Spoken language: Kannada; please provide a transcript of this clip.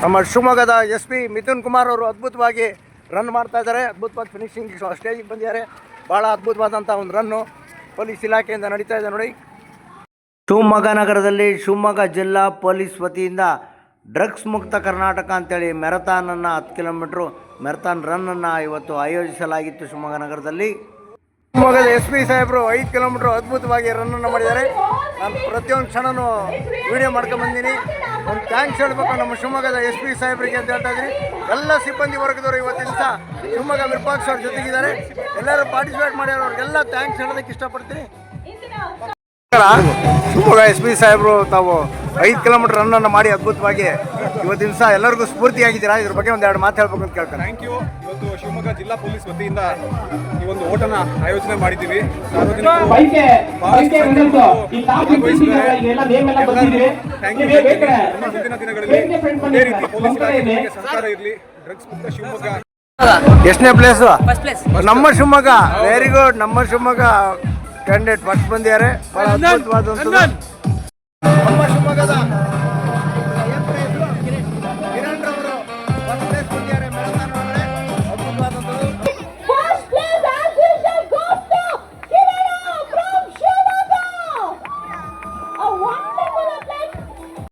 ನಮ್ಮ ಶಿವಮೊಗ್ಗದ SP ಮಿಥುನ್ ಕುಮಾರ್ ಅವರು ಅದ್ಭುತವಾಗಿ ರನ್ ಮಾಡ್ತಾ ಇದ್ದಾರೆ. ಅದ್ಭುತವಾಗಿ ಫಿನಿಶಿಂಗ್ ಸ್ಟೇಜಿಗೆ ಬಂದಿದ್ದಾರೆ. ಭಾಳ ಅದ್ಭುತವಾದಂಥ ಒಂದು ರನ್ನು ಪೊಲೀಸ್ ಇಲಾಖೆಯಿಂದ ನಡೀತಾ ಇದೆ ನೋಡಿ. ಶಿವಮೊಗ್ಗ ನಗರದಲ್ಲಿ ಶಿವಮೊಗ್ಗ ಜಿಲ್ಲಾ ಪೊಲೀಸ್ ವತಿಯಿಂದ ಡ್ರಗ್ಸ್ ಮುಕ್ತ ಕರ್ನಾಟಕ ಅಂತೇಳಿ ಮ್ಯಾರಥಾನನ್ನು 10 ಕಿಲೋಮೀಟ್ರು ಮ್ಯಾರಥಾನ್ ರನ್ನನ್ನು ಇವತ್ತು ಆಯೋಜಿಸಲಾಗಿತ್ತು ಶಿವಮೊಗ್ಗ ನಗರದಲ್ಲಿ. ಶಿವಮೊಗ್ಗದ SP ಸಾಹೇಬರು 5 ಕಿಲೋಮೀಟ್ರ್ ಅದ್ಭುತವಾಗಿ ರನ್ನನ್ನು ಮಾಡಿದ್ದಾರೆ. ನಾನು ಪ್ರತಿಯೊಂದು ಕ್ಷಣನೂ ವಿಡಿಯೋ ಮಾಡ್ಕೊಂಬಂದಿನಿ. ಒಂದು ಥ್ಯಾಂಕ್ಸ್ ಹೇಳಬೇಕು ನಮ್ಮ ಶಿವಮೊಗ್ಗದ SP ಸಾಹೇಬರಿಗೆ ಅಂತ ಹೇಳ್ತಾ ಇದ್ದೀನಿ. ಎಲ್ಲ ಸಿಬ್ಬಂದಿ ವರ್ಗದವರು ಇವತ್ತಿನ ದಿವಸ ಶಿವಮೊಗ್ಗ ವಿರೂಪಾಕ್ಷ ಅವ್ರ ಜೊತೆಗಿದ್ದಾರೆ. ಎಲ್ಲರೂ ಪಾರ್ಟಿಸಿಪೇಟ್ ಮಾಡ್ಯಾರವ್ರಿಗೆಲ್ಲ ಥ್ಯಾಂಕ್ಸ್ ಹೇಳೋದಕ್ಕೆ ಇಷ್ಟಪಡ್ತೀನಿ. ಶಿವಮೊಗ್ಗ SP ಸಾಹೇಬರು ತಾವು 5 ಕಿಲೋಮೀಟರ್ ರನ್ನನ್ನು ಮಾಡಿ ಅದ್ಭುತವಾಗಿ ಇವತ್ತಿನ ದಿವಸ ಎಲ್ಲರಿಗೂ ಸ್ಫೂರ್ತಿಯಾಗಿದ್ದೀರಾ. ಇದ್ರ ಬಗ್ಗೆ ಒಂದೆರಡು ಮಾತು ಹೇಳ್ಬೇಕು ಅಂತ ಕೇಳ್ತಾರೆ. Thank you. ಇವತ್ತು ಶಿವಮೊಗ್ಗ ಜಿಲ್ಲಾ ಪೊಲೀಸ್ ವತಿಯಿಂದ ಈ ಒಂದು ಓಟನ ಆಯೋಜನೆ ಮಾಡಿದ್ದೀವಿ. ಸಾರ್ವಜನಿಕರು ಮುಂದಿನ ದಿನಗಳಲ್ಲಿ ಇದೇ ರೀತಿ ಪೊಲೀಸ್ ಇಲಾಖೆ ಸಹಕಾರ ಇರಲಿ. ಡ್ರಗ್ಸ್ ಮುಕ್ತ ಶಿವಮೊಗ್ಗ. ಎಷ್ಟನೇ ಪ್ಲೇಸು? ನಮ್ಮ ಶಿವಮೊಗ್ಗ. Very good. ನಮ್ಮ ಶಿವಮೊಗ್ಗ ಕ್ಯಾಂಡಿಡೇಟ್ ಫಸ್ಟ್ ಬಂದಿದ್ದಾರೆ. ಬಹಳ ಅದ್ಭುತವಾದಂಥದ್ದು ನಮ್ಮ ಶಿವಮೊಗ್ಗದ